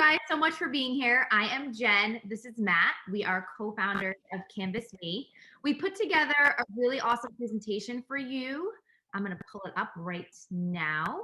guys so much for being here. I am Jen. This is Matt. We are co-founders of Canvas Me. We put together a really awesome presentation for you. I'm going to pull it up right now.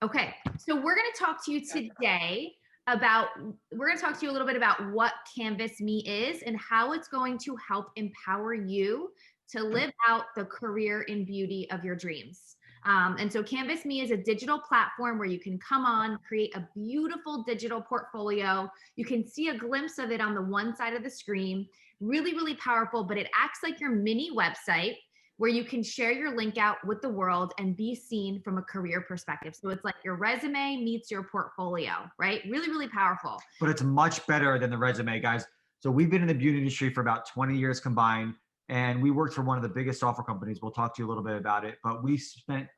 Okay, so we're going to talk to you today about, we're going to talk to you a little bit about what Canvas Me is and how it's going to help empower you to live out the career in beauty of your dreams. And so Canvas Me is a digital platform where you can come on, create a beautiful digital portfolio. You can see a glimpse of it on the one side of the screen. Really, really powerful, but it acts like your mini website where you can share your link out with the world and be seen from a career perspective. So it's like your resume meets your portfolio, right? Really, really powerful. But it's much better than the resume, guys. So we've been in the beauty industry for about 20 years combined, and we worked for one of the biggest software companies. We'll talk to you a little bit about it, but we spent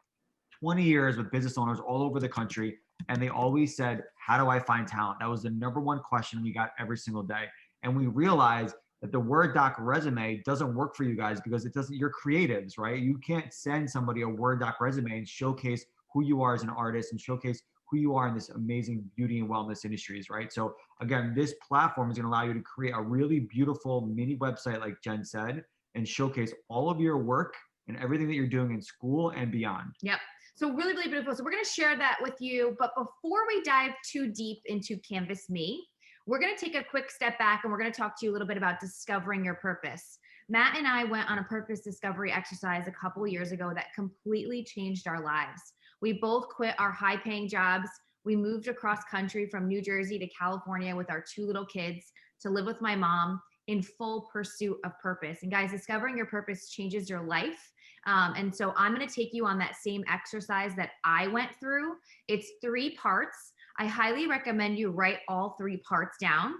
20 years with business owners all over the country, and they always said, how do I find talent? That was the number one question we got every single day. And we realized that the Word doc resume doesn't work for you guys because it doesn't, you're creatives, right? You can't send somebody a Word doc resume and showcase who you are as an artist and showcase who you are in this amazing beauty and wellness industries, right? So again, this platform is going to allow you to create a really beautiful mini website, like Jen said, and showcase all of your work and everything that you're doing in school and beyond. Yep. So really, really beautiful. So we're going to share that with you. But before we dive too deep into Canvas Me, we're going to take a quick step back and we're going to talk to you a little bit about discovering your purpose. Matt and I went on a purpose discovery exercise a couple years ago that completely changed our lives. We both quit our high-paying jobs. We moved across country from New Jersey to California with our 2 little kids to live with my mom in full pursuit of purpose. And guys, discovering your purpose changes your life. And so I'm going to take you on that same exercise that I went through. It's 3 parts. I highly recommend you write all 3 parts down.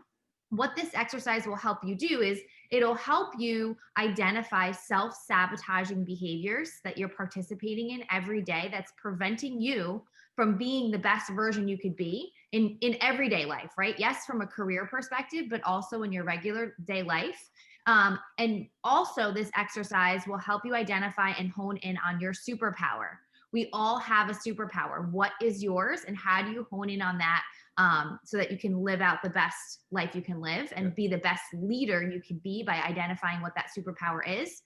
What this exercise will help you do is it'll help you identify self-sabotaging behaviors that you're participating in every day that's preventing you from being the best version you could be in everyday life, right? Yes, from a career perspective, but also in your regular day life. And also this exercise will help you identify and hone in on your superpower. We all have a superpower. What is yours and how do you hone in on that so that you can live out the best life you can live and be the best leader you can be by identifying what that superpower is.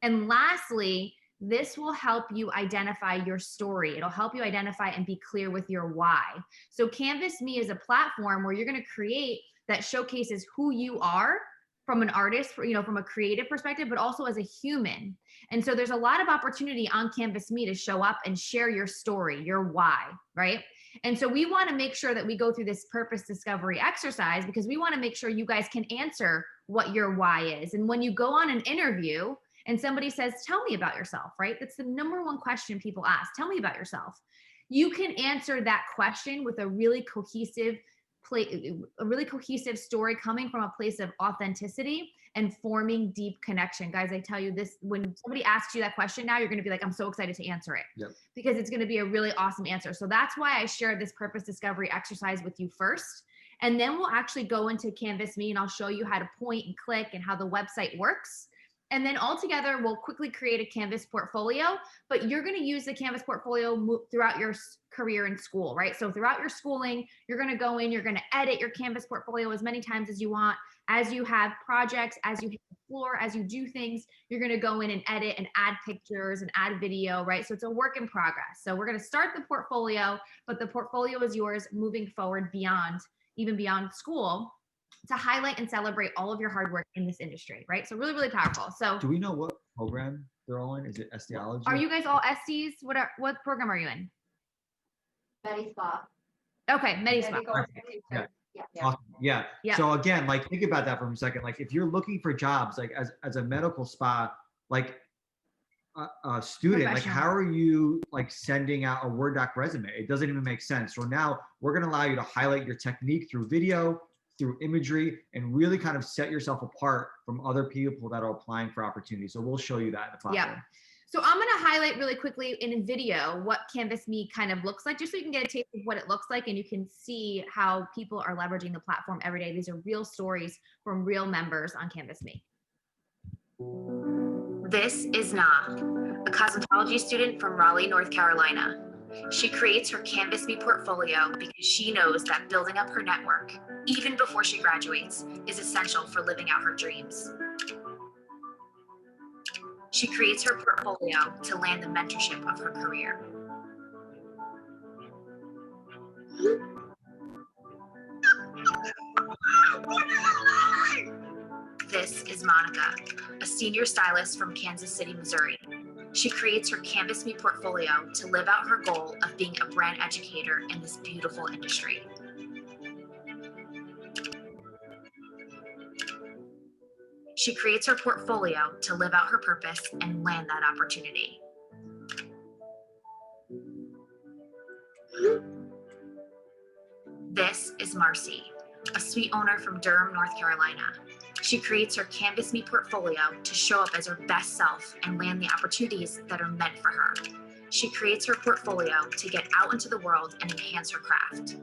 And lastly, this will help you identify your story. It'll help you identify and be clear with your why. So Canvas Me is a platform where you're going to create that showcases who you are from an artist, from a creative perspective, but also as a human. And so there's a lot of opportunity on Canvas Me to show up and share your story, your why, right? And so we want to make sure that we go through this purpose discovery exercise because we want to make sure you guys can answer what your why is. And when you go on an interview and somebody says, tell me about yourself, right? That's the number one question people ask. Tell me about yourself. You can answer that question with a really cohesive story coming from a place of authenticity and forming deep connection. Guys, I tell you this, when somebody asks you that question now, you're going to be like, I'm so excited to answer it because it's going to be a really awesome answer. So that's why I shared this purpose discovery exercise with you first. And then we'll actually go into Canvas Me and I'll show you how to point and click and how the website works. And then all together, we'll quickly create a Canvas portfolio, but you're going to use the Canvas portfolio throughout your career in school, right? So throughout your schooling, you're going to go in, you're going to edit your Canvas portfolio as many times as you want. As you have projects, as you hit the floor, as you do things, you're going to go in and edit and add pictures and add video, right? So it's a work in progress. So we're going to start the portfolio, but the portfolio is yours moving forward even beyond school, to highlight and celebrate all of your hard work in this industry, right? So really, really powerful. So do we know what program they're all in? Is it SDology? Are you guys all SDs? What program are you in? Medi-Spa. Okay, Medi-Spa. Yeah. Awesome. Yeah. So again, like think about that for a second. Like if you're looking for jobs, like as a medical spa, like a student, like how are you like sending out a Word doc resume? It doesn't even make sense. So now we're going to allow you to highlight your technique through video, through imagery, and really kind of set yourself apart from other people that are applying for opportunities. So we'll show you that in the platform. Yeah. So I'm going to highlight really quickly in a video what Canvas Me kind of looks like, just so you can get a taste of what it looks like and you can see how people are leveraging the platform every day. These are real stories from real members on Canvas Me. This is Na, a cosmetology student from Raleigh, North Carolina. She creates her Canvas Me portfolio because she knows that building up her network, even before she graduates, is essential for living out her dreams. She creates her portfolio to land the mentorship of her career. This is Monica, a senior stylist from Kansas City, Missouri. She creates her Canvas Me portfolio to live out her goal of being a brand educator in this beautiful industry. She creates her portfolio to live out her purpose and land that opportunity. This is Marcy, a suite owner from Durham, North Carolina. She creates her Canvas Me portfolio to show up as her best self and land the opportunities that are meant for her. She creates her portfolio to get out into the world and enhance her craft.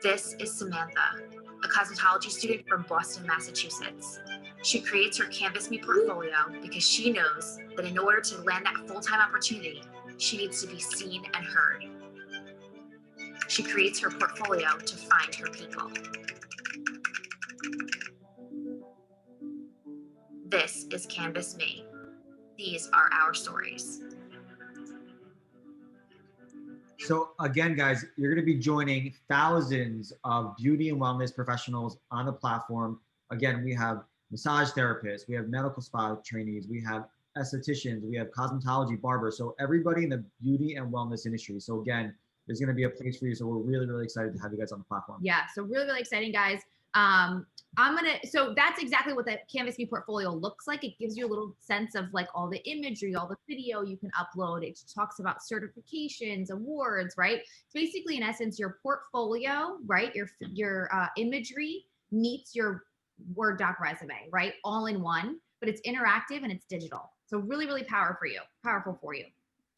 This is Samantha, a cosmetology student from Boston, Massachusetts. She creates her Canvas Me portfolio because she knows that in order to land that full-time opportunity, she needs to be seen and heard. She creates her portfolio to find her people. This is Canvas Me. These are our stories. So again, guys, you're going to be joining thousands of beauty and wellness professionals on the platform. Again, we have massage therapists, we have medical spa trainees, we have estheticians, we have cosmetology barbers. So everybody in the beauty and wellness industry. So again, there's going to be a place for you. So we're really, really excited to have you guys on the platform. Yeah, so really, really exciting, guys. So that's exactly what the Canvas Me portfolio looks like. It gives you a little sense of like all the imagery, all the video you can upload. It talks about certifications, awards, right? It's basically, in essence, your portfolio, right? Your imagery meets your Word doc resume, right? All in one, but it's interactive and it's digital. So really, really powerful for you.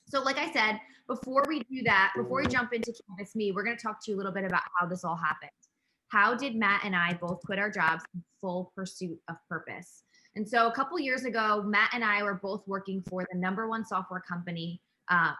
So like I said, before we do that, before we jump into Canvas Me, we're going to talk to you a little bit about how this all happened. How did Matt and I both quit our jobs in full pursuit of purpose? And so a couple years ago, Matt and I were both working for the #1 software company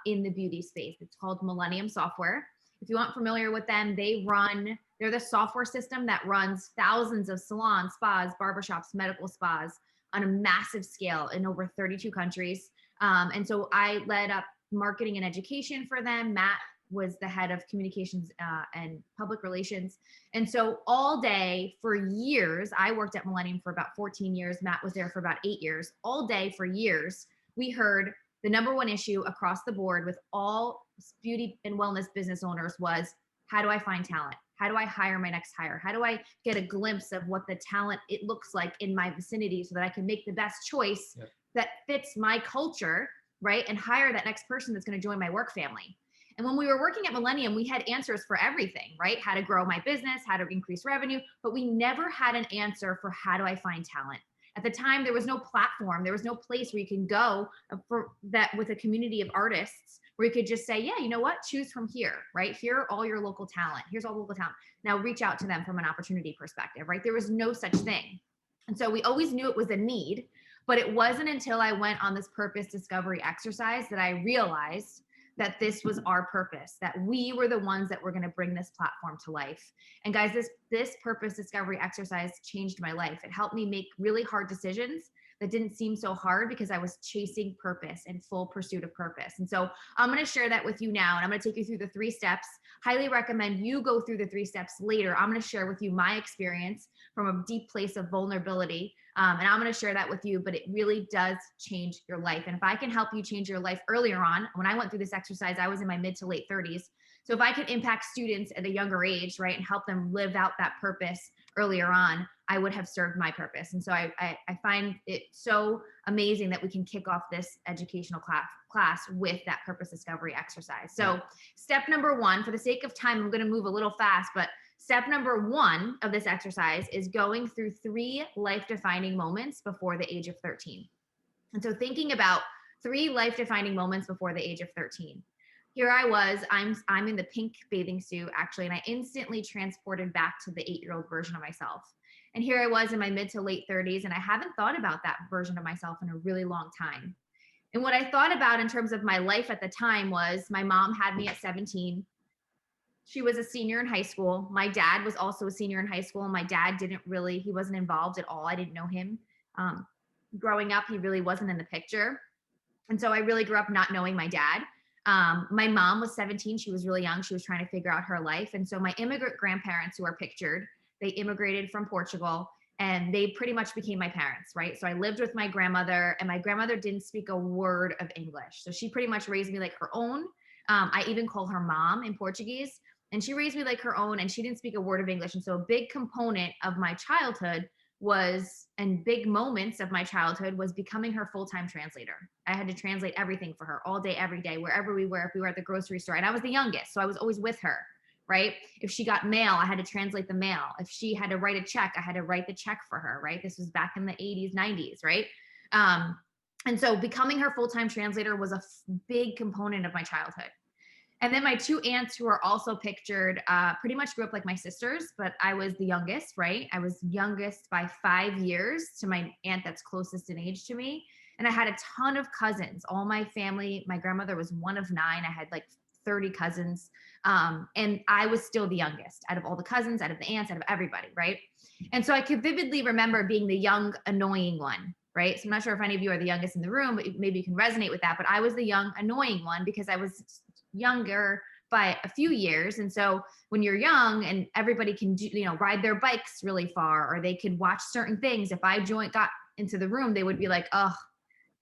in the beauty space. It's called Millennium Software. If you aren't familiar with them, they're the software system that runs thousands of salons, spas, barbershops, medical spas on a massive scale in over 32 countries. And so I led up marketing and education for them. Matt was the head of communications and public relations. And so all day for years, I worked at Millennium for about 14 years. Matt was there for about 8 years. All day for years, we heard the #1 issue across the board with all beauty and wellness business owners was, how do I find talent? How do I hire my next hire? How do I get a glimpse of what the talent it looks like in my vicinity so that I can make the best choice that fits my culture, right? And hire that next person that's going to join my work family. And when we were working at Millennium, we had answers for everything, right? How to grow my business, how to increase revenue, but we never had an answer for how do I find talent. At the time, there was no platform. There was no place where you can go for that with a community of artists where you could just say, yeah, you know what? Choose from here, right? Here are all your local talent. Here's all local talent. Now reach out to them from an opportunity perspective, right? There was no such thing. And so we always knew it was a need, but it wasn't until I went on this purpose discovery exercise that I realized that this was our purpose, that we were the ones that were going to bring this platform to life. And guys, this purpose discovery exercise changed my life. It helped me make really hard decisions that didn't seem so hard because I was chasing purpose in full pursuit of purpose. And so I'm going to share that with you now, and I'm going to take you through the 3 steps. Highly recommend you go through the 3 steps later. I'm going to share with you my experience from a deep place of vulnerability. And I'm going to share that with you, but it really does change your life. And if I can help you change your life earlier on, when I went through this exercise, I was in my mid to late 30s. So if I can impact students at a younger age, right, and help them live out that purpose earlier on, I would have served my purpose. And so I find it so amazing that we can kick off this educational class with that purpose discovery exercise. So step number 1, for the sake of time, I'm going to move a little fast, but step number 1 of this exercise is going through 3 life-defining moments before the age of 13. And so thinking about 3 life-defining moments before the age of 13. Here I was, I'm in the pink bathing suit actually, and I instantly transported back to the 8-year-old version of myself. And here I was in my mid to late 30s, and I haven't thought about that version of myself in a really long time. And what I thought about in terms of my life at the time was my mom had me at 17. She was a senior in high school. My dad was also a senior in high school. My dad he wasn't involved at all. I didn't know him. Growing up, he really wasn't in the picture. And so I really grew up not knowing my dad. My mom was 17. She was really young. She was trying to figure out her life. And so my immigrant grandparents who are pictured, they immigrated from Portugal and they pretty much became my parents, right? So I lived with my grandmother and my grandmother didn't speak a word of English. So she pretty much raised me like her own. I even call her mom in Portuguese. And she raised me like her own and she didn't speak a word of English. And so a big component of my childhood and big moments of my childhood was becoming her full-time translator. I had to translate everything for her all day, every day, wherever we were, if we were at the grocery store. And I was the youngest, so I was always with her, right? If she got mail, I had to translate the mail. If she had to write a check, I had to write the check for her, right? This was back in the 80s, 90s, right? And so becoming her full-time translator was a big component of my childhood. And then my two aunts who are also pictured pretty much grew up like my sisters, but I was the youngest, right? I was youngest by 5 years to my aunt that's closest in age to me. And I had a ton of cousins, all my family. My grandmother was one of 9. I had like 30 cousins. And I was still the youngest out of all the cousins, out of the aunts, out of everybody, right? And so I could vividly remember being the young, annoying one, right? So I'm not sure if any of you are the youngest in the room, but maybe you can resonate with that. But I was the young, annoying one because I was younger by a few years. And so when you're young and everybody can ride their bikes really far, or they could watch certain things. If I got into the room, they would be like, oh,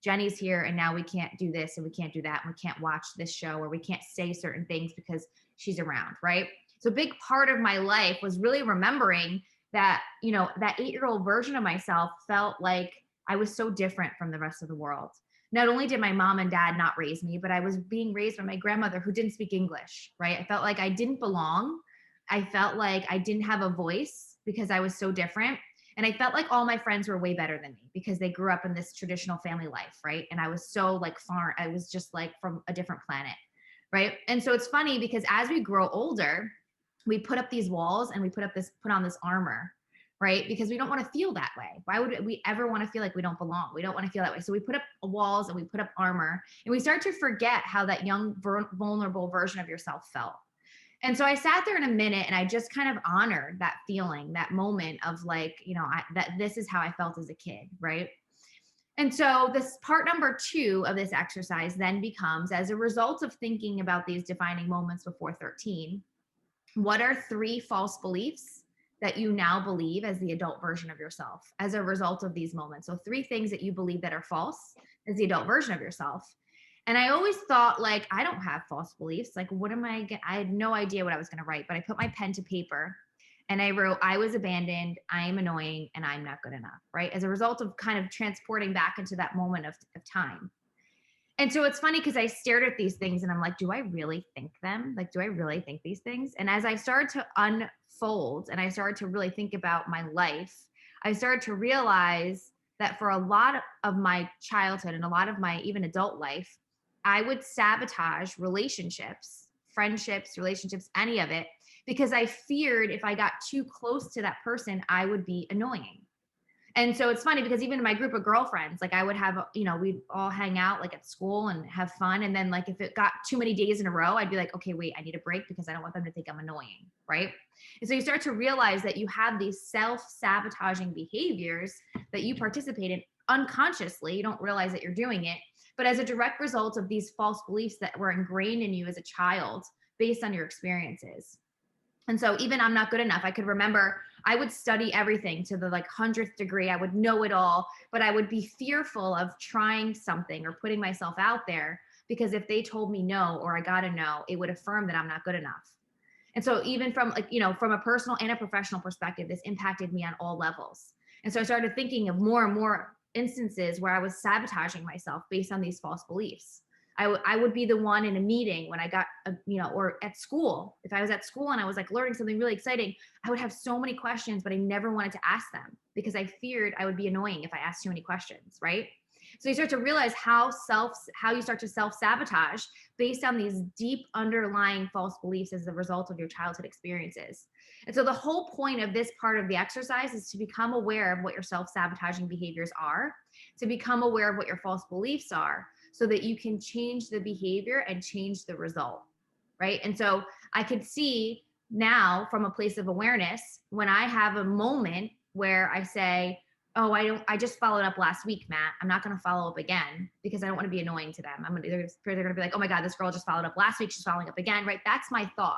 Jenny's here and now we can't do this and we can't do that. And we can't watch this show or we can't say certain things because she's around, right? So a big part of my life was really remembering that, that 8-year-old version of myself felt like I was so different from the rest of the world. Not only did my mom and dad not raise me, but I was being raised by my grandmother who didn't speak English, right? I felt like I didn't belong. I felt like I didn't have a voice because I was so different. And I felt like all my friends were way better than me because they grew up in this traditional family life, right? And I was so like far, I was just like from a different planet, right? And so it's funny because as we grow older, we put up these walls and we put on this armor, right? Because we don't want to feel that way. Why would we ever want to feel like we don't belong? We don't want to feel that way. So we put up walls and we put up armor and we start to forget how that young, vulnerable version of yourself felt. And so I sat there in a minute and I just kind of honored that feeling, that moment of like, that this is how I felt as a kid, right? And so this part number 2 of this exercise then becomes, as a result of thinking about these defining moments before 13, what are 3 false beliefs that you now believe as the adult version of yourself as a result of these moments? So 3 things that you believe that are false as the adult version of yourself. And I always thought like, I don't have false beliefs. Like, I had no idea what I was going to write, but I put my pen to paper and I wrote, I was abandoned, I am annoying, and I'm not good enough, right? As a result of kind of transporting back into that moment of time. And so it's funny because I stared at these things and I'm like, do I really think them? Like, do I really think these things? And as I started to unfold and I started to really think about my life, I started to realize that for a lot of my childhood and a lot of my even adult life, I would sabotage relationships, friendships, any of it, because I feared if I got too close to that person, I would be annoying. And so it's funny because even in my group of girlfriends, like I would have, we'd all hang out like at school and have fun. And then like if it got too many days in a row, I'd be like, okay, wait, I need a break because I don't want them to think I'm annoying, right? And so you start to realize that you have these self-sabotaging behaviors that you participate in unconsciously. You don't realize that you're doing it, but as a direct result of these false beliefs that were ingrained in you as a child based on your experiences. And so even I'm not good enough. I could remember I would study everything to the 100th degree. I would know it all, but I would be fearful of trying something or putting myself out there because if they told me no, or I got a no, it would affirm that I'm not good enough. And so even from from a personal and a professional perspective, this impacted me on all levels. And so I started thinking of more and more instances where I was sabotaging myself based on these false beliefs. I would be the one in a meeting when I got, or at school. If I was at school and I was learning something really exciting, I would have so many questions, but I never wanted to ask them because I feared I would be annoying if I asked too many questions, right? So you start to realize how you start to self-sabotage based on these deep underlying false beliefs as a result of your childhood experiences. And so the whole point of this part of the exercise is to become aware of what your self-sabotaging behaviors are, to become aware of what your false beliefs are, so that you can change the behavior and change the result, right? And so I could see now from a place of awareness, when I have a moment where I say, oh, I just followed up last week, Matt. I'm not going to follow up again because I don't want to be annoying to them. They're going to be like, oh my God, this girl just followed up last week. She's following up again, right? That's my thought.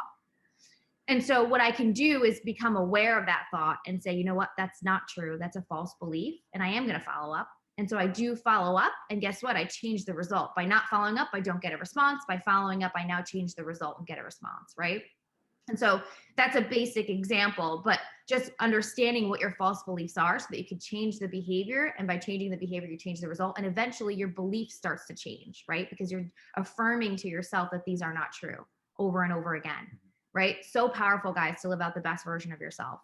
And so what I can do is become aware of that thought and say, you know what, that's not true. That's a false belief. And I am going to follow up. And so I do follow up. And guess what? I change the result. By not following up, I don't get a response. By following up, I now change the result and get a response, right? And so that's a basic example, but just understanding what your false beliefs are so that you can change the behavior. And by changing the behavior, you change the result. And eventually your belief starts to change, right? Because you're affirming to yourself that these are not true over and over again, right? So powerful, guys, to live out the best version of yourself.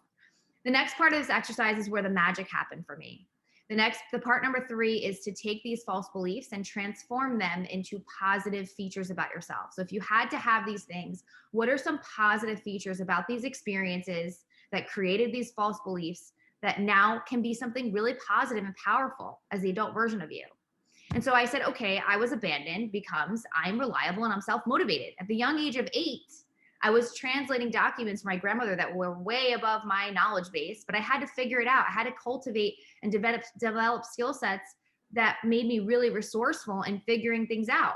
The next part of this exercise is where the magic happened for me. The part number 3 is to take these false beliefs and transform them into positive features about yourself. So if you had to have these things, what are some positive features about these experiences that created these false beliefs that now can be something really positive and powerful as the adult version of you? And so I said, okay, I was abandoned becomes I'm reliable and I'm self-motivated. At the young age of 8, I was translating documents for my grandmother that were way above my knowledge base, but I had to figure it out. I had to cultivate and develop skill sets that made me really resourceful in figuring things out.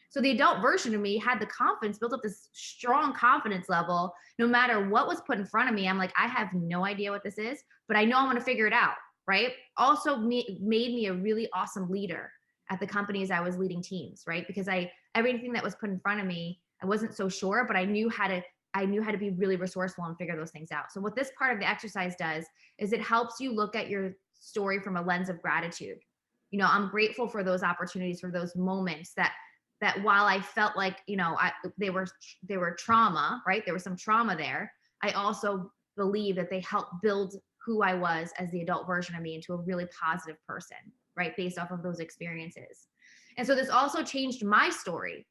So the adult version of me had the confidence, built up this strong confidence level. No matter what was put in front of me, I'm like, I have no idea what this is, but I know I'm going to figure it out, right? Also made me a really awesome leader at the companies I was leading teams, right? Because everything that was put in front of me, I wasn't so sure, but I knew how to be really resourceful and figure those things out. So what this part of the exercise does is it helps you look at your story from a lens of gratitude. You know, I'm grateful for those opportunities, for those moments that while I felt like, you know, they were trauma, right? There was some trauma there. I also believe that they helped build who I was as the adult version of me into a really positive person, right? Based off of those experiences. And so this also changed my story.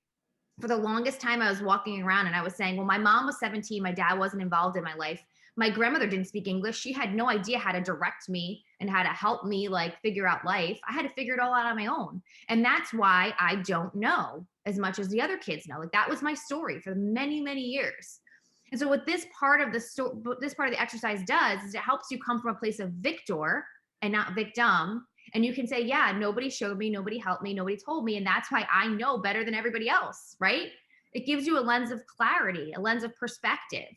For the longest time, I was walking around and I was saying, well, my mom was 17. My dad wasn't involved in my life. My grandmother didn't speak English. She had no idea how to direct me and how to help me like figure out life. I had to figure it all out on my own. And that's why I don't know as much as the other kids know. Like that was my story for many, many years. And so what this part of the exercise does is it helps you come from a place of victor and not victim. And you can say, yeah, nobody showed me, nobody helped me, nobody told me. And that's why I know better than everybody else, right? It gives you a lens of clarity, a lens of perspective.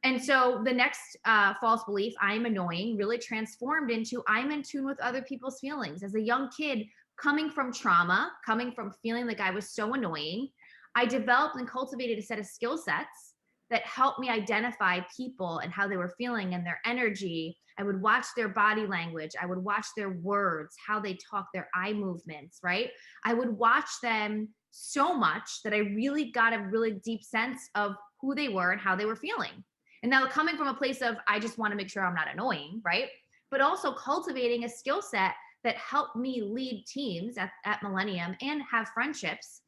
And so the next false belief, I'm annoying, really transformed into I'm in tune with other people's feelings. As a young kid, coming from trauma, coming from feeling like I was so annoying, I developed and cultivated a set of skill sets that helped me identify people and how they were feeling and their energy. I would watch their body language. I would watch their words, how they talk, their eye movements, right? I would watch them so much that I really got a really deep sense of who they were and how they were feeling. And now coming from a place of, I just want to make sure I'm not annoying, right? But also cultivating a skill set that helped me lead teams at Millennium and have friendships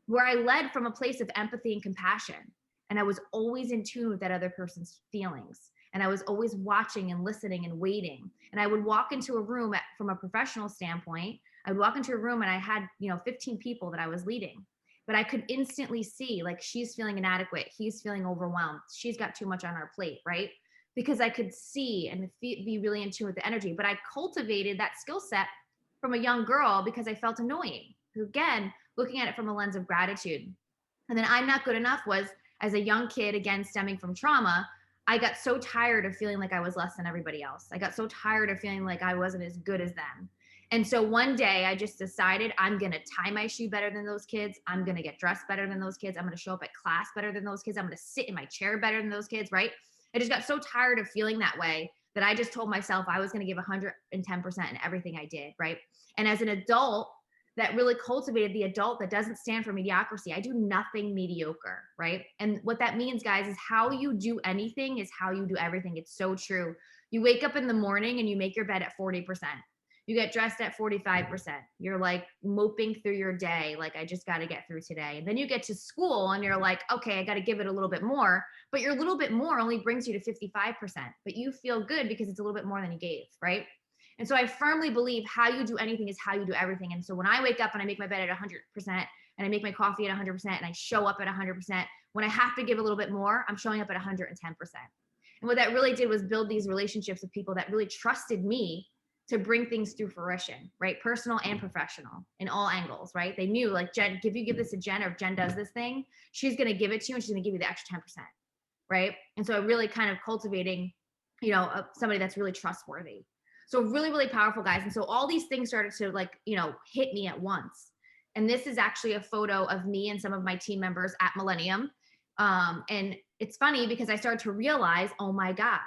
where I led from a place of empathy and compassion. And I was always in tune with that other person's feelings. And I was always watching and listening and waiting. And I would walk into a room from a professional standpoint. I would walk into a room and I had, 15 people that I was leading. But I could instantly see like she's feeling inadequate. He's feeling overwhelmed. She's got too much on her plate, right? Because I could see and be really in tune with the energy. But I cultivated that skill set from a young girl because I felt annoying. Again, looking at it from a lens of gratitude. And then I'm not good enough was as a young kid, again, stemming from trauma, I got so tired of feeling like I was less than everybody else. I got so tired of feeling like I wasn't as good as them. And so one day I just decided I'm going to tie my shoe better than those kids. I'm going to get dressed better than those kids. I'm going to show up at class better than those kids. I'm going to sit in my chair better than those kids, right? I just got so tired of feeling that way that I just told myself I was going to give 110% in everything I did, right? And as an adult, that really cultivated the adult that doesn't stand for mediocrity. I do nothing mediocre, right? And what that means, guys, is how you do anything is how you do everything. It's so true. You wake up in the morning and you make your bed at 40%. You get dressed at 45%. You're like moping through your day. Like, I just got to get through today. And then you get to school and you're like, okay, I got to give it a little bit more, but your little bit more only brings you to 55%, but you feel good because it's a little bit more than you gave, right? And so I firmly believe how you do anything is how you do everything. And so when I wake up and I make my bed at 100% and I make my coffee at 100% and I show up at 100%, when I have to give a little bit more, I'm showing up at 110%. And what that really did was build these relationships with people that really trusted me to bring things through fruition, right? Personal and professional in all angles, right? They knew, like, Jen, if you give this to Jen, or if Jen does this thing, she's going to give it to you and she's going to give you the extra 10%, right? And so really kind of cultivating, somebody that's really trustworthy. So really, really powerful, guys. And so all these things started to, like, hit me at once. And this is actually a photo of me and some of my team members at Millennium. And it's funny because I started to realize, oh my God,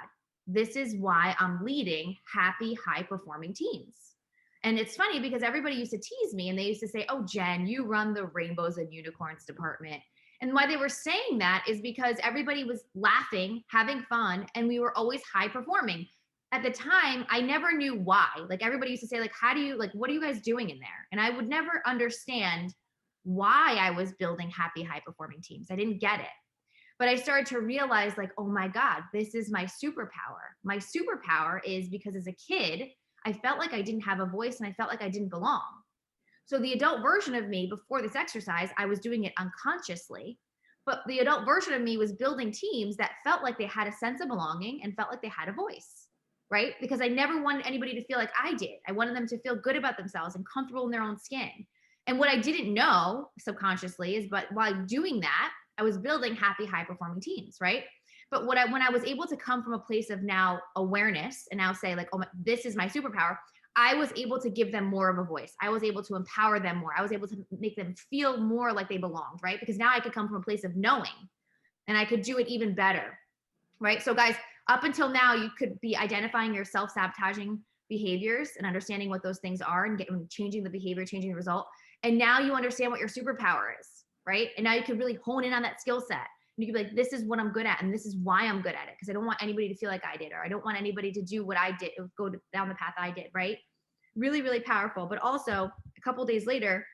this is why I'm leading happy, high-performing teams. And it's funny because everybody used to tease me and they used to say, oh, Jen, you run the rainbows and unicorns department. And why they were saying that is because everybody was laughing, having fun, and we were always high-performing. At the time, I never knew why. Like, everybody used to say, like, what are you guys doing in there? And I would never understand why I was building happy, high-performing teams. I didn't get it. But I started to realize, like, oh my God, this is my superpower. My superpower is because as a kid, I felt like I didn't have a voice and I felt like I didn't belong. So the adult version of me before this exercise, I was doing it unconsciously, but the adult version of me was building teams that felt like they had a sense of belonging and felt like they had a voice, right? Because I never wanted anybody to feel like I did. I wanted them to feel good about themselves and comfortable in their own skin. And what I didn't know subconsciously is, but while doing that, I was building happy, high-performing teams, right? But when I was able to come from a place of now awareness and now say, like, oh, this is my superpower, I was able to give them more of a voice. I was able to empower them more. I was able to make them feel more like they belonged, right? Because now I could come from a place of knowing and I could do it even better, right? So guys, up until now, you could be identifying your self-sabotaging behaviors and understanding what those things are and changing the behavior, changing the result. And now you understand what your superpower is, right? And now you can really hone in on that skill set. And you can be like, this is what I'm good at. And this is why I'm good at it. Because I don't want anybody to feel like I did, or I don't want anybody to do what I did, go down the path I did, right? Really, really powerful. But also a couple of days later,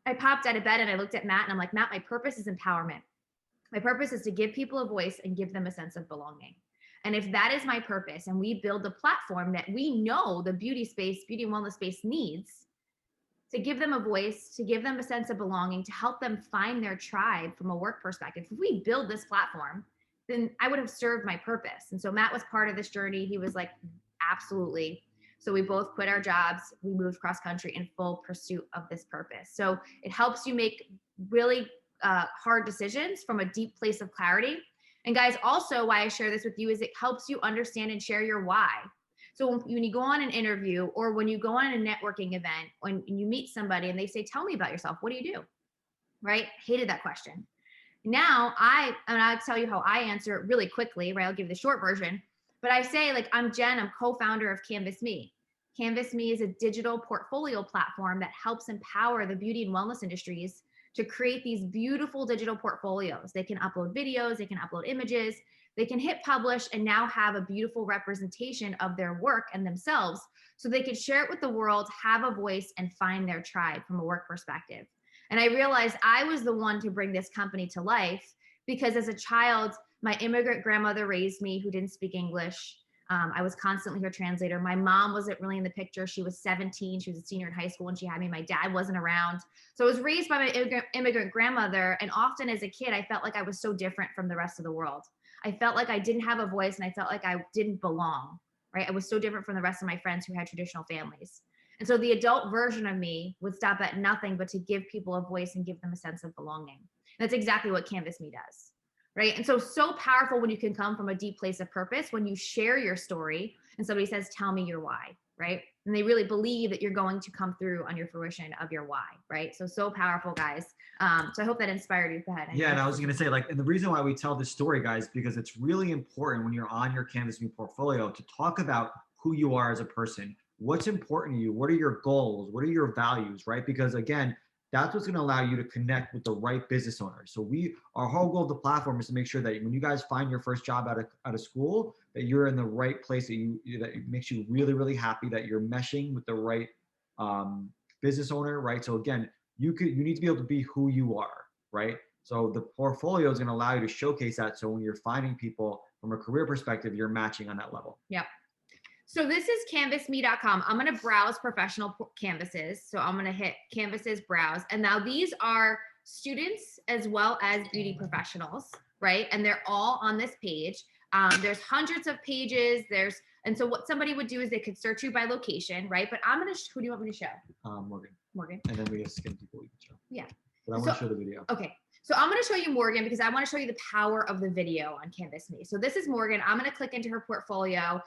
I popped out of bed and I looked at Matt and I'm like, Matt, my purpose is empowerment. My purpose is to give people a voice and give them a sense of belonging. And if that is my purpose and we build a platform that we know the beauty and wellness space needs, to give them a voice, to give them a sense of belonging, to help them find their tribe from a work perspective. If we build this platform, then I would have served my purpose. And so Matt was part of this journey. He was like, absolutely. So we both quit our jobs. We moved cross country in full pursuit of this purpose. So it helps you make really hard decisions from a deep place of clarity. And guys, also why I share this with you is it helps you understand and share your why. So when you go on an interview or when you go on a networking event, when you meet somebody and they say, tell me about yourself, what do you do? Right? Hated that question. Now I'll tell you how I answer it really quickly, right? I'll give you the short version, but I say, like, I'm Jen, I'm co-founder of Canvas Me. Canvas Me is a digital portfolio platform that helps empower the beauty and wellness industries to create these beautiful digital portfolios. They can upload videos, they can upload images, they can hit publish and now have a beautiful representation of their work and themselves so they can share it with the world, have a voice, and find their tribe from a work perspective. And I realized I was the one to bring this company to life because as a child, my immigrant grandmother raised me who didn't speak English. I was constantly her translator. My mom wasn't really in the picture. She was 17. She was a senior in high school when she had me. My dad wasn't around. So I was raised by my immigrant grandmother. And often as a kid, I felt like I was so different from the rest of the world. I felt like I didn't have a voice and I felt like I didn't belong, right? I was so different from the rest of my friends who had traditional families. And so the adult version of me would stop at nothing but to give people a voice and give them a sense of belonging. And that's exactly what Canvas Me does, right? And so powerful when you can come from a deep place of purpose, when you share your story and somebody says, tell me your why, right? And they really believe that you're going to come through on your fruition of your why, right? So powerful, guys. So I hope that inspired you. Go ahead. Yeah, and I was going to say, like, and the reason why we tell this story, guys, because it's really important when you're on your Canvas Me portfolio to talk about who you are as a person, what's important to you, what are your goals, what are your values, right? Because again, that's what's going to allow you to connect with the right business owners. So our whole goal of the platform is to make sure that when you guys find your first job out of school, that you're in the right place, that it makes you really, really happy, that you're meshing with the right business owner, right? So again, you need to be able to be who you are, right? So the portfolio is going to allow you to showcase that. So when you're finding people from a career perspective, you're matching on that level. Yep. So this is canvasme.com. I'm going to browse professional canvases. So I'm going to hit canvases, browse. And now these are students as well as beauty professionals, right? And they're all on this page. There's hundreds of pages. And so what somebody would do is they could search you by location, right? But I'm going to, who do you want me to show? Morgan. And then we have skin people we can show. Yeah. But I want to show the video. Okay. So I'm going to show you Morgan because I want to show you the power of the video on Canvas Me. So this is Morgan. I'm going to click into her portfolio.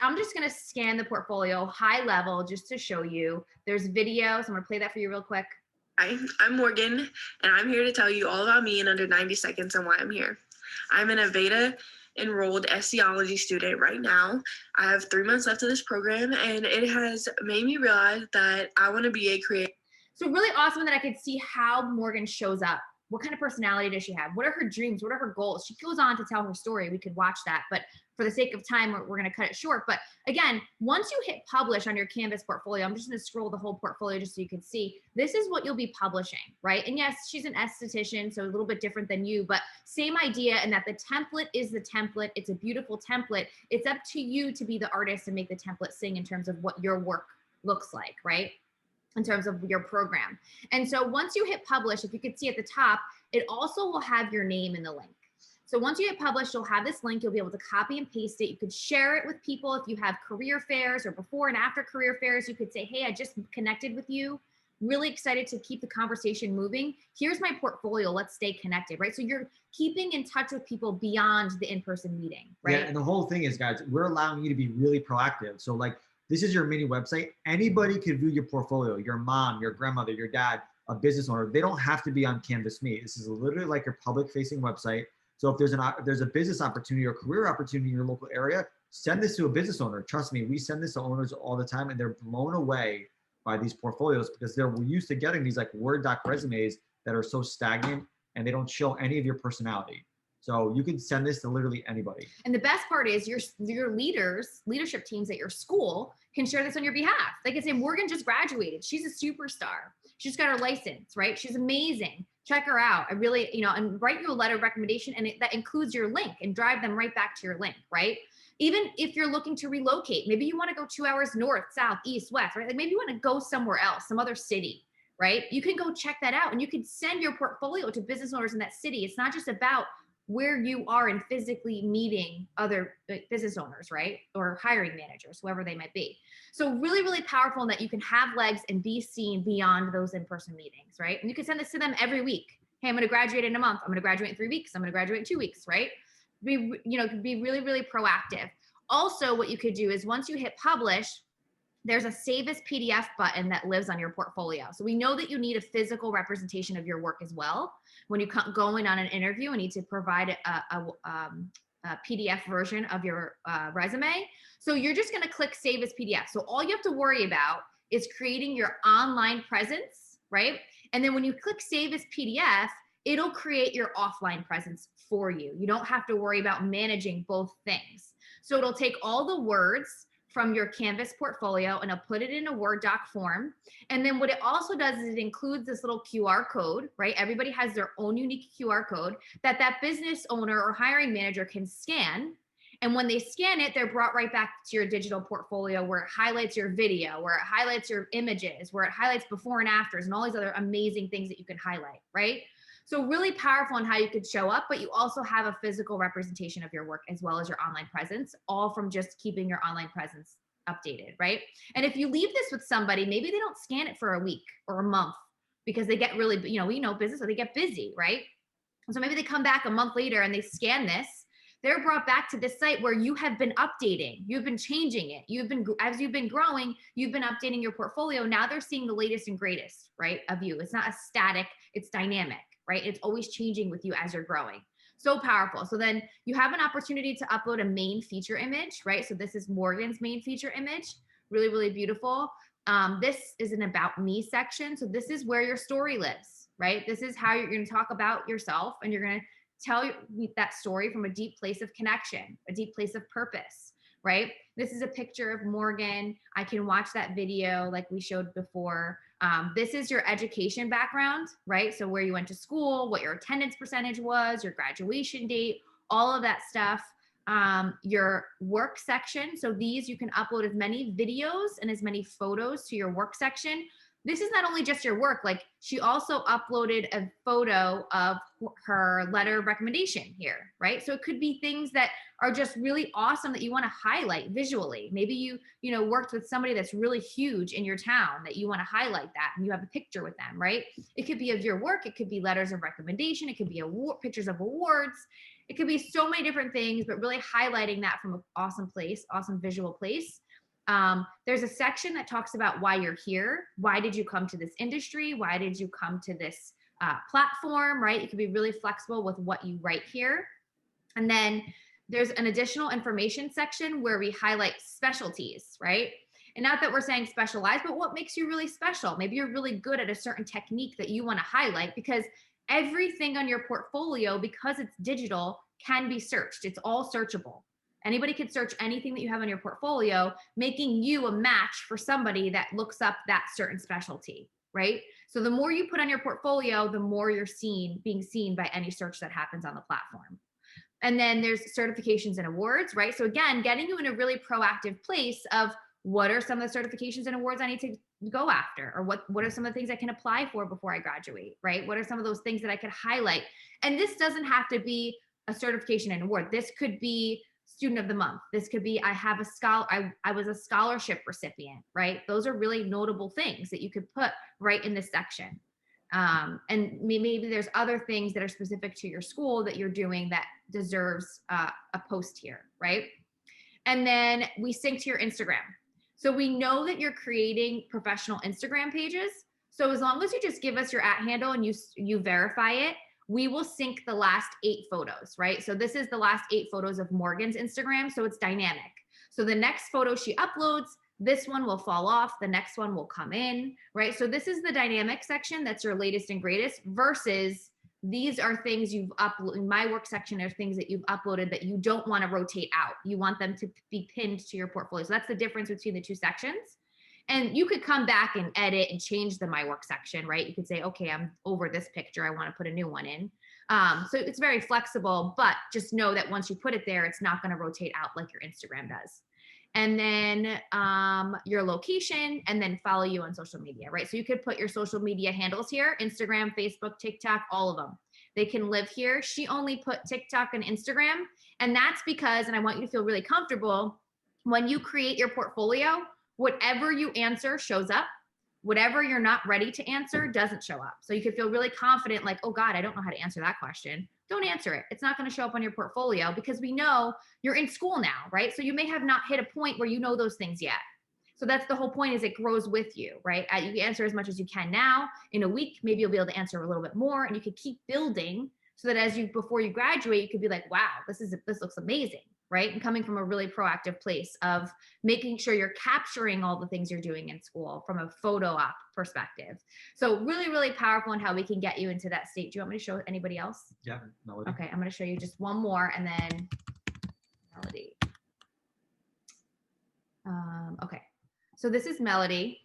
I'm just going to scan the portfolio high level just to show you. There's video. So I'm going to play that for you real quick. Hi, I'm Morgan, and I'm here to tell you all about me in under 90 seconds and why I'm here. I'm an Aveda enrolled estheology student right now. I have 3 months left of this program, and it has made me realize that I want to be a creator. So really awesome that I could see how Morgan shows up. What kind of personality does she have? What are her dreams? What are her goals? She goes on to tell her story. We could watch that, but for the sake of time, we're going to cut it short. But again, once you hit publish on your Canvas portfolio, I'm just going to scroll the whole portfolio just so you can see, this is what you'll be publishing, right? And yes, she's an esthetician, so a little bit different than you, but same idea in that the template is the template. It's a beautiful template. It's up to you to be the artist and make the template sing in terms of what your work looks like, right? In terms of your program. And so once you hit publish, if you could see at the top, it also will have your name in the link. So once you hit publish, you'll have this link. You'll be able to copy and paste it. You could share it with people. If you have career fairs or before and after career fairs, you could say, hey, I just connected with you. Really excited to keep the conversation moving. Here's my portfolio. Let's stay connected, right? So you're keeping in touch with people beyond the in-person meeting, right? Yeah, and the whole thing is, guys, we're allowing you to be really proactive. So like, this is your mini website. Anybody can view your portfolio, your mom, your grandmother, your dad, a business owner. They don't have to be on Canvas Me. This is literally like your public facing website. So if there's a business opportunity or career opportunity in your local area, send this to a business owner. Trust me, we send this to owners all the time and they're blown away by these portfolios because they're used to getting these like Word doc resumes that are so stagnant and they don't show any of your personality. So you can send this to literally anybody. And the best part is your leadership teams at your school can share this on your behalf. Like I say, Morgan just graduated. She's a superstar. She's got her license, right? She's amazing. Check her out. I really, and write you a letter of recommendation, and that includes your link and drive them right back to your link, right? Even if you're looking to relocate, maybe you want to go 2 hours north, south, east, west, right? Like maybe you want to go somewhere else, some other city, right? You can go check that out and you can send your portfolio to business owners in that city. It's not just about where you are in physically meeting other business owners, right? Or hiring managers, whoever they might be. So really, really powerful in that you can have legs and be seen beyond those in-person meetings, right? And you can send this to them every week. Hey, I'm going to graduate in a month. I'm going to graduate in 3 weeks. I'm going to graduate in 2 weeks, right? Be really, really proactive. Also, what you could do is once you hit publish, there's a save as PDF button that lives on your portfolio. So we know that you need a physical representation of your work as well. When you go in on an interview and need to provide a PDF version of your resume. So you're just gonna click save as PDF. So all you have to worry about is creating your online presence, right? And then when you click save as PDF, it'll create your offline presence for you. You don't have to worry about managing both things. So it'll take all the words from your Canvas portfolio and I'll put it in a Word doc form. And then what it also does is it includes this little QR code, right? Everybody has their own unique QR code that business owner or hiring manager can scan. And when they scan it, they're brought right back to your digital portfolio where it highlights your video, where it highlights your images, where it highlights before and afters and all these other amazing things that you can highlight, right? So really powerful on how you could show up, but you also have a physical representation of your work as well as your online presence, all from just keeping your online presence updated, right? And if you leave this with somebody, maybe they don't scan it for a week or a month because they get really, we know business, so they get busy, right? So maybe they come back a month later and they scan this. They're brought back to this site where you have been updating, you've been changing it, as you've been growing, you've been updating your portfolio. Now they're seeing the latest and greatest, right, of you. It's not a static, it's dynamic, right? It's always changing with you as you're growing. So powerful. So then you have an opportunity to upload a main feature image, right? So this is Morgan's main feature image. Really, really beautiful. This is an about me section. So this is where your story lives, right? This is how you're going to talk about yourself and you're going to tell that story from a deep place of connection, a deep place of purpose, right? This is a picture of Morgan. I can watch that video like we showed before. This is your education background, right? So where you went to school, what your attendance percentage was, your graduation date, all of that stuff. your work section. So these, you can upload as many videos and as many photos to your work section. This is not only just your work, like she also uploaded a photo of her letter of recommendation here, right? So it could be things that are just really awesome that you want to highlight visually. Maybe you worked with somebody that's really huge in your town that you want to highlight that, and you have a picture with them, right? It could be of your work. It could be letters of recommendation. It could be pictures of awards. It could be so many different things, but really highlighting that from an awesome place, awesome visual place. There's a section that talks about why you're here. Why did you come to this industry? Why did you come to this platform, right? You can be really flexible with what you write here. And then there's an additional information section where we highlight specialties, right? And not that we're saying specialized, but what makes you really special? Maybe you're really good at a certain technique that you want to highlight, because everything on your portfolio, because it's digital, can be searched. It's all searchable. Anybody can search anything that you have on your portfolio, making you a match for somebody that looks up that certain specialty, right? So the more you put on your portfolio, the more you're being seen by any search that happens on the platform. And then there's certifications and awards, right? So again, getting you in a really proactive place of what are some of the certifications and awards I need to go after, or what are some of the things I can apply for before I graduate, right? What are some of those things that I could highlight? And this doesn't have to be a certification and award. This could be student of the month. This could be, I was a scholarship recipient, right? Those are really notable things that you could put right in this section. And maybe there's other things that are specific to your school that you're doing that deserves a post here, right? And then we sync to your Instagram. So we know that you're creating professional Instagram pages. So as long as you just give us your @ handle and you verify it, we will sync the last 8 photos, right? So this is the last 8 photos of Morgan's Instagram. So it's dynamic. So the next photo she uploads, this one will fall off, the next one will come in, right? So this is the dynamic section. That's your latest and greatest, versus these are things you've uploaded. In my work section are things that you've uploaded that you don't want to rotate out. You want them to be pinned to your portfolio. So that's the difference between the 2 sections. And you could come back and edit and change the my work section, right? You could say, okay, I'm over this picture, I want to put a new one in. So it's very flexible, but just know that once you put it there, it's not going to rotate out like your Instagram does. And then your location, and then follow you on social media, right? So you could put your social media handles here: Instagram, Facebook, TikTok, all of them. They can live here. She only put TikTok and Instagram. And that's because, and I want you to feel really comfortable, when you create your portfolio, whatever you answer shows up. Whatever you're not ready to answer doesn't show up. So you can feel really confident, like, oh God, I don't know how to answer that question. Don't answer it. It's not going to show up on your portfolio, because we know you're in school now, right? So you may have not hit a point where you know those things yet. So that's the whole point, is it grows with you, right? You answer as much as you can now. In a week, maybe you'll be able to answer a little bit more, and you could keep building so that before you graduate, you could be like, wow, this looks amazing, right? And coming from a really proactive place of making sure you're capturing all the things you're doing in school from a photo op perspective. So really, really powerful in how we can get you into that state. Do you want me to show anybody else? Yeah, Melody. Okay, I'm going to show you just one more, and then Melody. Okay, so this is Melody.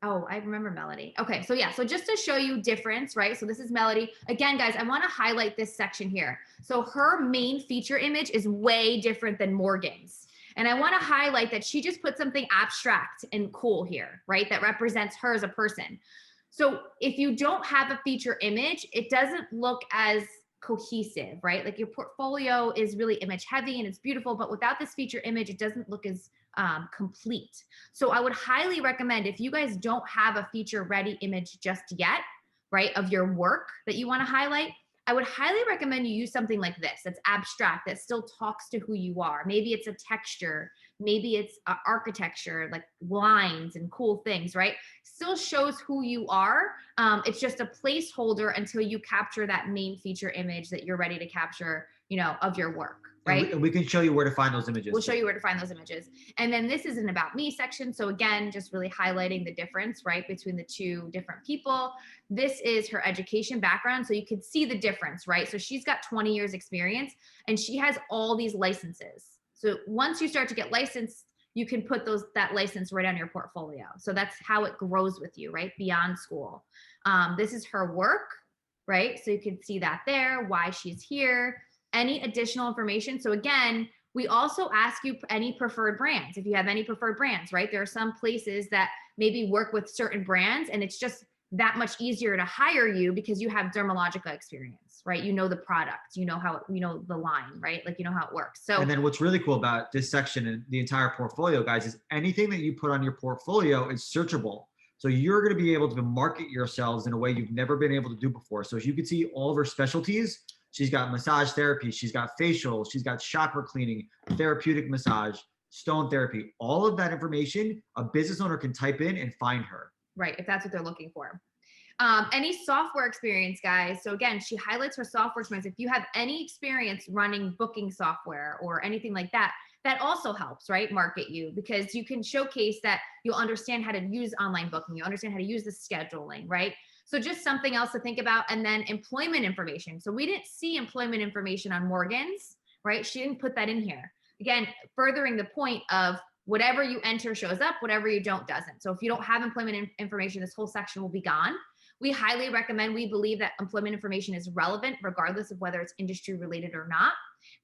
Oh, I remember Melody. Okay, so yeah, so just to show you difference, right? So this is Melody. Again, guys, I want to highlight this section here. So her main feature image is way different than Morgan's. And I want to highlight that she just put something abstract and cool here, right? That represents her as a person. So if you don't have a feature image, it doesn't look as cohesive, right? Like your portfolio is really image heavy and it's beautiful, but without this feature image, it doesn't look as complete. So I would highly recommend, if you guys don't have a feature ready image just yet, right, of your work that you want to highlight, I would highly recommend you use something like this that's abstract, that still talks to who you are. Maybe it's a texture, maybe it's architecture, like lines and cool things, right? Still shows who you are. It's just a placeholder until you capture that main feature image that you're ready to capture, of your work. Right? And we can show you where to find those images. We'll show you where to find those images. And then this is an about me section. So again, just really highlighting the difference, right, between the 2 different people. This is her education background. So you can see the difference, right? So she's got 20 years experience and she has all these licenses. So once you start to get licensed, you can put that license right on your portfolio. So that's how it grows with you, right? Beyond school. This is her work, right? So you can see that there, why she's here. any additional information. So again, we also ask you any preferred brands. If you have any preferred brands, right? There are some places that maybe work with certain brands and it's just that much easier to hire you because you have dermatological experience, right? You know the product, you know the line, right? Like, you know how it works. So, and then what's really cool about this section and the entire portfolio, guys, is anything that you put on your portfolio is searchable. So you're going to be able to market yourselves in a way you've never been able to do before. So as you can see, all of her specialties, she's got massage therapy, she's got facial, she's got chakra cleaning, therapeutic massage, stone therapy. All of that information, a business owner can type in and find her. Right, if that's what they're looking for. Any software experience, guys. So again, she highlights her software experience. If you have any experience running booking software or anything like that, that also helps, right? Market you, because you can showcase that you'll understand how to use online booking. You understand how to use the scheduling, right? So just something else to think about. And then employment information. So we didn't see employment information on Morgan's, right? She didn't put that in here. Again, furthering the point of whatever you enter shows up, whatever you don't doesn't. So if you don't have employment information, this whole section will be gone. We highly recommend, we believe that employment information is relevant regardless of whether it's industry related or not,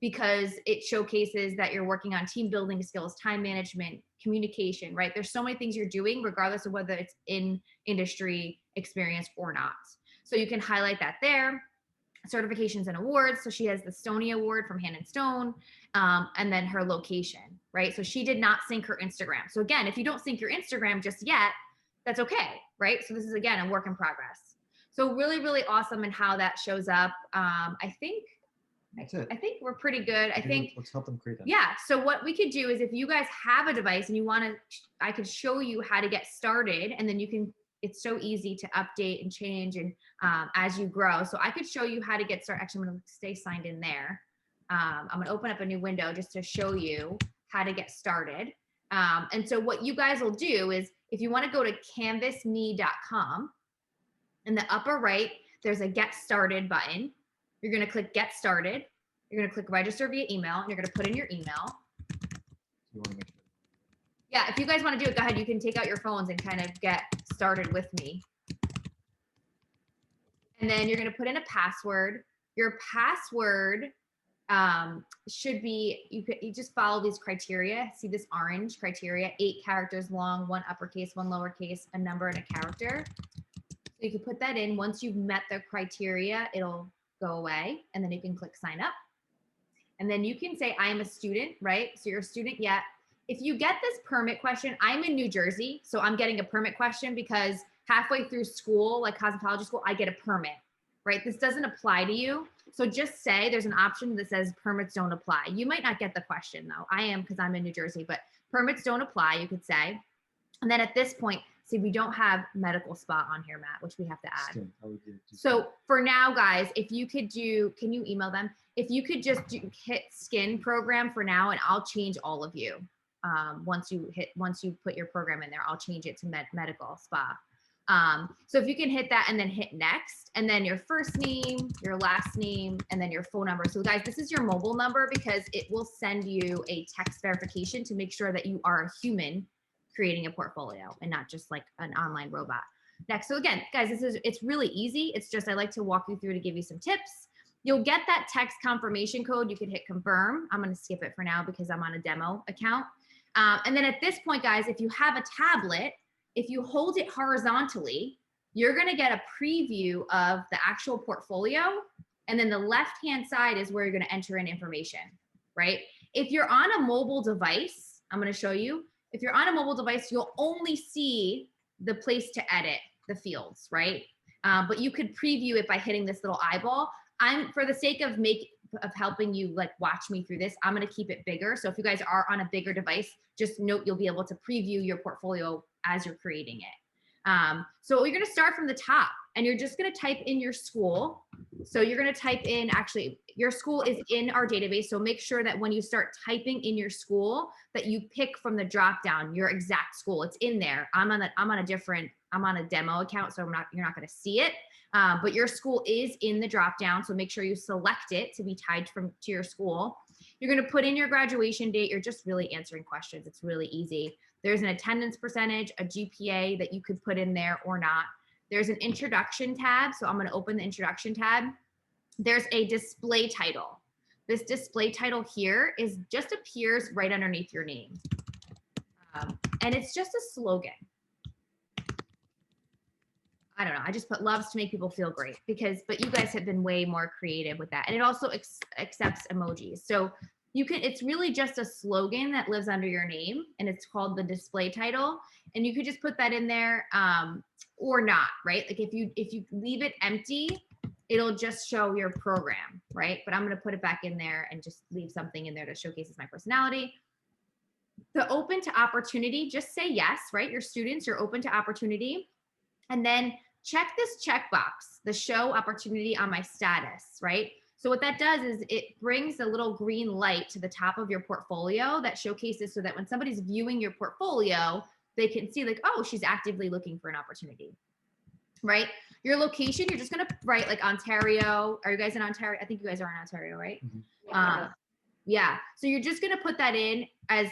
because it showcases that you're working on team building skills, time management, communication, right? There's so many things you're doing regardless of whether it's in industry experience or not. So you can highlight that there. Certifications and awards. So she has the Stony Award from Hand and Stone, and then her location, right? So she did not sync her Instagram. So again, if you don't sync your Instagram just yet, that's okay, right? So this is, again, a work in progress. So really, really awesome in how that shows up. I think we're pretty good. Let's help them create that. Yeah. So what we could do is if you guys have a device and you want to, I could show you how to get started, and then you can, it's so easy to update and change and as you grow. So I could show you how to get started. Actually, I'm going to stay signed in there. I'm going to open up a new window just to show you how to get started. And so what you guys will do is if you want to go to canvasme.com, in the upper right, there's a get started button. You're going to click get started. You're going to click register via email, and you're going to put in your email. Yeah, if you guys want to do it, go ahead. You can take out your phones and kind of get started with me. And then you're going to put in a password. Your password should be, you just follow these criteria. See this orange criteria, 8 characters long, 1 uppercase, 1 lowercase, a number and a character. So you can put that in. Once you've met the criteria, it'll go away, and then you can click sign up. And then you can say, I am a student, right? So you're a student yet. If you get this permit question, I'm in New Jersey, so I'm getting a permit question because halfway through school, like cosmetology school, I get a permit, right? This doesn't apply to you. So just say there's an option that says permits don't apply. You might not get the question though. I am, because I'm in New Jersey, but permits don't apply, you could say. And then at this point, see, we don't have medical spa on here, Matt, which we have to add. So for now, guys, if you could do, can you email them? If you could just hit skin program for now, and I'll change all of you. Once you put your program in there, I'll change it to medical spa. So if you can hit that and then hit next, and then your first name, your last name, and then your phone number. So guys, this is your mobile number because it will send you a text verification to make sure that you are a human creating a portfolio and not just like an online robot. Next. So again, guys, it's really easy. It's just, I like to walk you through to give you some tips. You'll get that text confirmation code. You could hit confirm. I'm going to skip it for now because I'm on a demo account. And then at this point, guys, if you have a tablet, if you hold it horizontally, you're going to get a preview of the actual portfolio. And then the left-hand side is where you're going to enter in information, right? If you're on a mobile device, I'm going to show you. If you're on a mobile device, you'll only see the place to edit the fields, right? But you could preview it by hitting this little eyeball. For the sake of helping you like watch me through this, I'm going to keep it bigger. So if you guys are on a bigger device, just note you'll be able to preview your portfolio as you're creating it. So you're going to start from the top, and you're just going to type in your school. So you're going to type in, actually, your school is in our database. So make sure that when you start typing in your school, that you pick from the drop down your exact school. It's in there. I'm on a demo account, so you're not going to see it. But your school is in the drop down. So make sure you select it to be tied to your school. You're going to put in your graduation date. You're just really answering questions. It's really easy. There's an attendance percentage, a GPA that you could put in there or not. There's an introduction tab. So I'm going to open the introduction tab. There's a display title. this display title here is just appears right underneath your name. And it's just a slogan. I don't know. I just put loves to make people feel great but you guys have been way more creative with that. And it also accepts emojis. So it's really just a slogan that lives under your name, and it's called the display title. And you could just put that in there or not, right? Like if you leave it empty, it'll just show your program, right? But I'm going to put it back in there and just leave something in there that showcases my personality. The open to opportunity, just say yes, right? Your students, you're open to opportunity. And then check this checkbox, the show opportunity on my status, right? So what that does is it brings a little green light to the top of your portfolio that showcases so that when somebody's viewing your portfolio, they can see like, oh, she's actively looking for an opportunity, right? Your location, you're just going to write like Ontario. Are you guys in Ontario? I think you guys are in Ontario, right? Yeah. Yeah. So you're just going to put that in as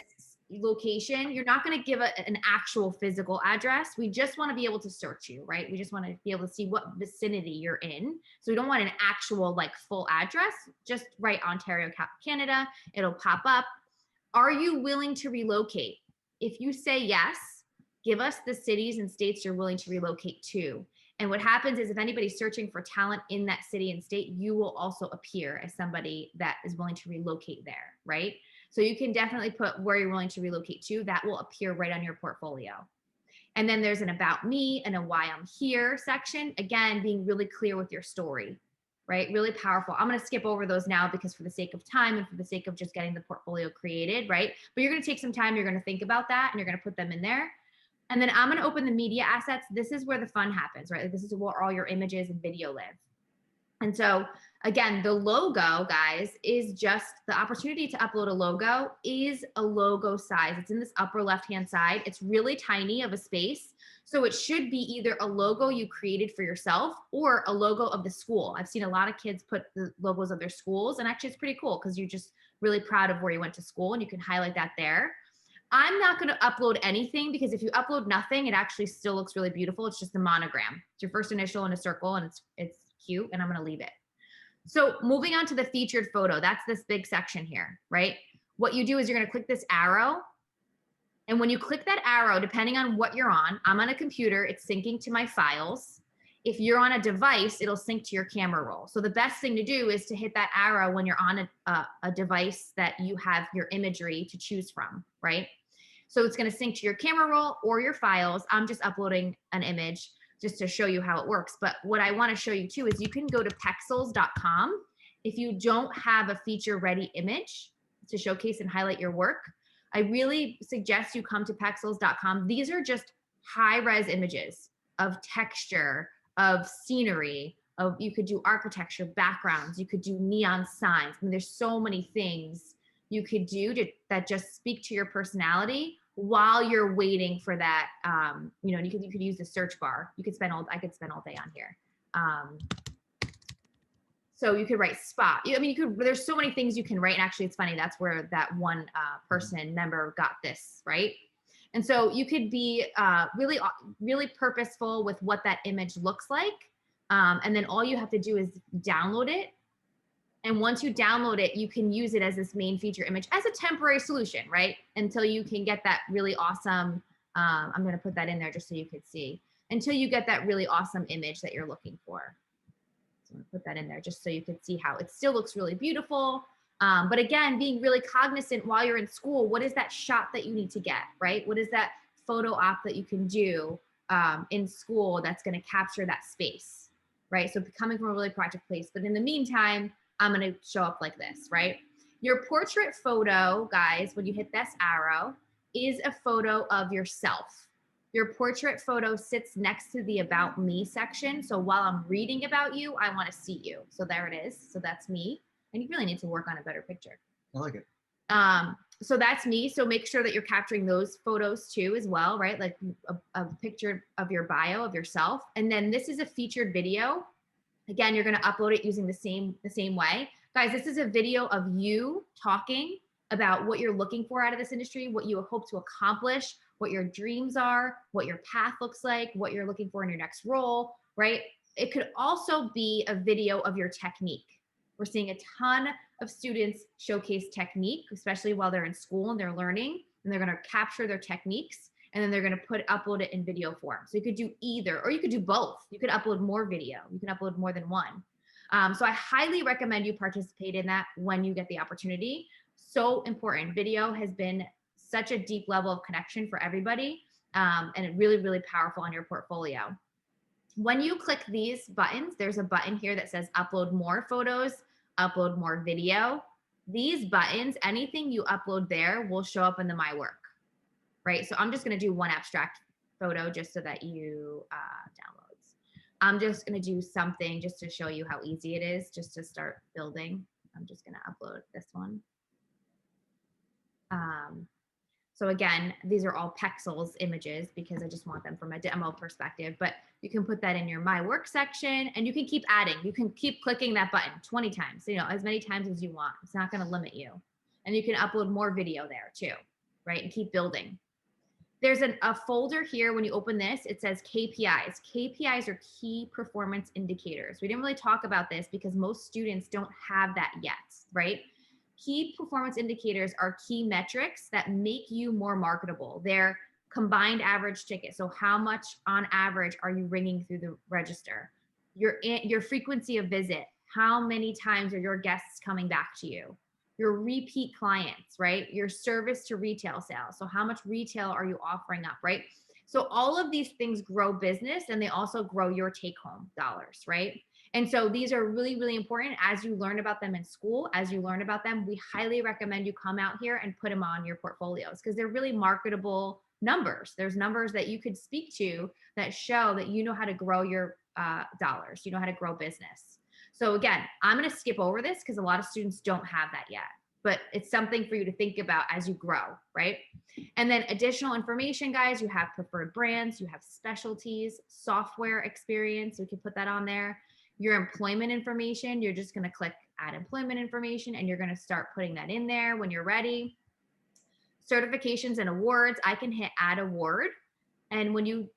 location. You're not going to give an actual physical address. We just want to be able to search you, right? We just want to be able to see what vicinity you're in. So we don't want an actual like full address. Just write Ontario, Canada. It'll pop up. Are you willing to relocate? If you say yes, give us the cities and states you're willing to relocate to. And what happens is if anybody's searching for talent in that city and state, you will also appear as somebody that is willing to relocate there, right? So you can definitely put where you're willing to relocate to. That will appear right on your portfolio. And then there's an about me and a why I'm here section. Again, being really clear with your story, right? Really powerful. I'm going to skip over those now because for the sake of time and for the sake of just getting the portfolio created, right? But you're going to take some time. You're going to think about that and you're going to put them in there. And then I'm going to open the media assets. This is where the fun happens, right? Like this is where all your images and video live. And so again, the logo, guys, is just the opportunity to upload a logo is a logo size. It's in this upper left-hand side. It's really tiny of a space. So it should be either a logo you created for yourself or a logo of the school. I've seen a lot of kids put the logos of their schools, and actually it's pretty cool because you're just really proud of where you went to school and you can highlight that there. I'm not going to upload anything because if you upload nothing, it actually still looks really beautiful. It's just a monogram. It's your first initial in a circle and it's cute, and I'm going to leave it. So moving on to the featured photo, that's this big section here, right? What you do is you're going to click this arrow. And when you click that arrow, depending on what you're on, I'm on a computer, it's syncing to my files. If you're on a device, it'll sync to your camera roll. So the best thing to do is to hit that arrow when you're on a device that you have your imagery to choose from, right? So it's going to sync to your camera roll or your files. I'm just uploading an image just to show you how it works. But what I want to show you too is you can go to pexels.com. If you don't have a feature ready image to showcase and highlight your work, I really suggest you come to pexels.com. These are just high-res images of texture, of scenery, of you could do architecture, backgrounds, you could do neon signs. I mean, there's so many things you could do that just speak to your personality while you're waiting for that. You could use the search bar. I could spend all day on here. So you could write spot. There's so many things you can write. And actually it's funny. That's where that one person member got this, right? And so you could be really, really purposeful with what that image looks like. And then all you have to do is download it. And once you download it, you can use it as this main feature image as a temporary solution, right? Until you can get that really awesome, I'm going to put that in there just so you could see, until you get that really awesome image that you're looking for. So I'm going to put that in there just so you can see how it still looks really beautiful. But again, being really cognizant while you're in school, what is that shot that you need to get, right? What is that photo op that you can do in school that's going to capture that space, right? So coming from a really project place. But in the meantime, I'm going to show up like this, right? Your portrait photo, guys, when you hit this arrow, is a photo of yourself. Your portrait photo sits next to the About Me section. So while I'm reading about you, I want to see you. So there it is. So that's me. And you really need to work on a better picture. I like it. So that's me. So make sure that you're capturing those photos too as well, right? Like a picture of your bio of yourself. And then this is a featured video. Again, you're going to upload it using the same way. Guys, this is a video of you talking about what you're looking for out of this industry, what you hope to accomplish, what your dreams are, what your path looks like, what you're looking for in your next role, right? It could also be a video of your technique. We're seeing a ton of students showcase technique, especially while they're in school and they're learning, and they're going to capture their techniques, and then they're going to upload it in video form. So you could do either, or you could do both. You could upload more video. You can upload more than one. So I highly recommend you participate in that when you get the opportunity. So important. Video has been such a deep level of connection for everybody, and it really, really powerful on your portfolio. When you click these buttons, there's a button here that says upload more photos, upload more video. These buttons, anything you upload there will show up in the My Work, right? So I'm just going to do one abstract photo just so that you downloads. I'm just going to do something just to show you how easy it is just to start building. I'm just going to upload this one. So again, these are all Pexels images because I just want them from a demo perspective, but you can put that in your My Work section, and you can keep adding. You can keep clicking that button 20 times, you know, as many times as you want. It's not going to limit you. And you can upload more video there too, right? And keep building. There's a folder here. When you open this, it says KPIs. KPIs are key performance indicators. We didn't really talk about this because most students don't have that yet, right? Key performance indicators are key metrics that make you more marketable. They're combined average ticket. So how much on average are you ringing through the register? Your frequency of visit. How many times are your guests coming back to you? Your repeat clients, right? Your service to retail sales. So how much retail are you offering up, right? So all of these things grow business, and they also grow your take home dollars, right? And so these are really, really important as you learn about them in school. As you learn about them, we highly recommend you come out here and put them on your portfolios because they're really marketable numbers. There's numbers that you could speak to that show that you know how to grow your dollars. You know how to grow business. So again, I'm going to skip over this because a lot of students don't have that yet, but it's something for you to think about as you grow, right? And then additional information, guys, you have preferred brands, you have specialties, software experience. We can put that on there. Your employment information, you're just going to click add employment information, and you're going to start putting that in there when you're ready. Certifications and awards, I can hit add award. And when you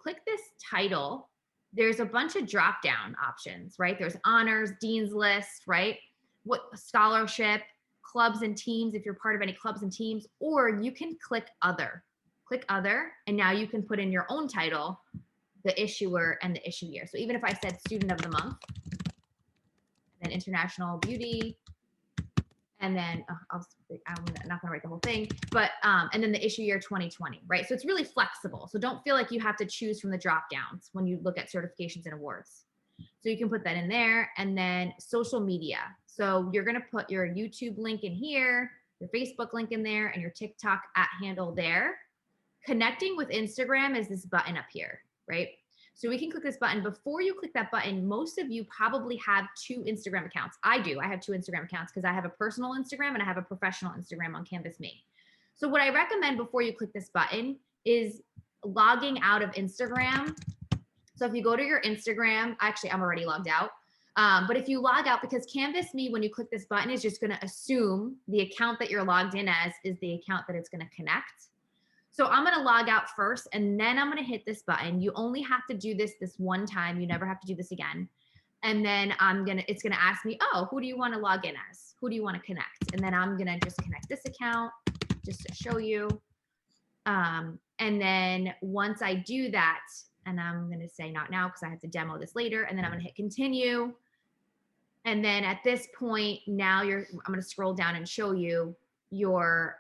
click this title, there's a bunch of drop down options, right? There's honors, dean's list, right? What scholarship, clubs and teams, if you're part of any clubs and teams, or you can click other, and now you can put in your own title, the issuer and the issue year. So even if I said student of the month, then international beauty, and then I'm not gonna write the whole thing, but and then the issue year 2020, right? So it's really flexible. So don't feel like you have to choose from the drop downs when you look at certifications and awards. So you can put that in there, and then social media. So you're gonna put your YouTube link in here, your Facebook link in there, and your TikTok @handle there. Connecting with Instagram is this button up here, right? So we can click this button. Before you click that button, most of you probably have 2 Instagram accounts. I do. I have 2 Instagram accounts because I have a personal Instagram and I have a professional Instagram on Canvas Me. So what I recommend before you click this button is logging out of Instagram. So if you go to your Instagram, actually, I'm already logged out. But if you log out, because Canvas Me, when you click this button, is just going to assume the account that you're logged in as is the account that it's going to connect. So I'm going to log out first, and then I'm going to hit this button. You only have to do this one time. You never have to do this again. And then it's going to ask me, oh, who do you want to log in as? Who do you want to connect? And then I'm going to just connect this account just to show you. And then once I do that, and I'm going to say not now because I have to demo this later, and then I'm going to hit continue. And then at this point, now I'm going to scroll down and show you your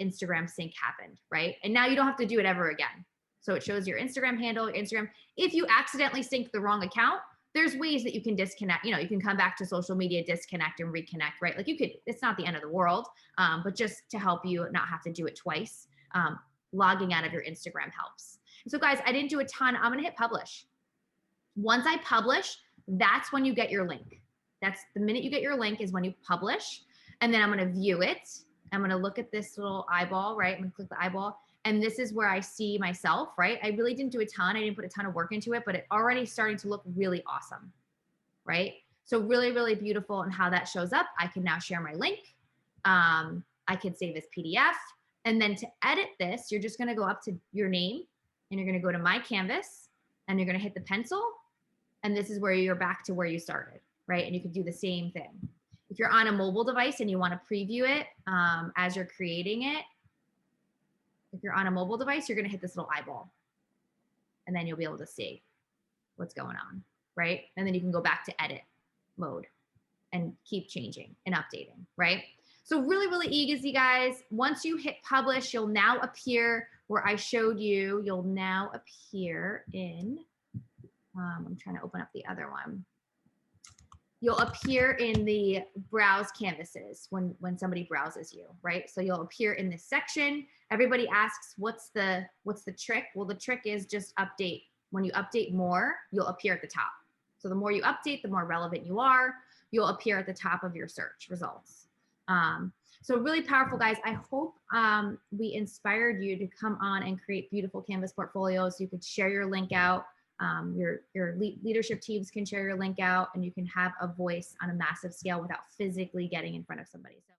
Instagram sync happened, right? And now you don't have to do it ever again. So it shows your Instagram handle, your Instagram. If you accidentally sync the wrong account, there's ways that you can disconnect. You can come back to social media, disconnect and reconnect, right? Like it's not the end of the world, but just to help you not have to do it twice, logging out of your Instagram helps. So guys, I didn't do a ton. I'm gonna hit publish. Once I publish, that's when you get your link. That's the minute you get your link is when you publish. And then I'm gonna view it. I'm going to look at this little eyeball, right? I'm going to click the eyeball. And this is where I see myself, right? I really didn't do a ton. I didn't put a ton of work into it, but it already starting to look really awesome, right? So really, really beautiful. And how that shows up, I can now share my link. I can save this PDF. And then to edit this, you're just going to go up to your name, and you're going to go to My Canvas, and you're going to hit the pencil. And this is where you're back to where you started, right? And you can do the same thing. If you're on a mobile device and you want to preview it as you're creating it, if you're on a mobile device, you're going to hit this little eyeball and then you'll be able to see what's going on, right? And then you can go back to edit mode and keep changing and updating, right? So really, really easy, guys. Once you hit publish, you'll now appear where I showed you. You'll now appear in, I'm trying to open up the other one. You'll appear in the browse canvases when somebody browses you, right? So you'll appear in this section. Everybody asks, what's the trick? Well, the trick is just update. When you update more, you'll appear at the top. So the more you update, the more relevant you are. You'll appear at the top of your search results. So really powerful, guys. I hope we inspired you to come on and create beautiful Canvas portfolios. You could share your link out. Your leadership teams can share your link out, and you can have a voice on a massive scale without physically getting in front of somebody. So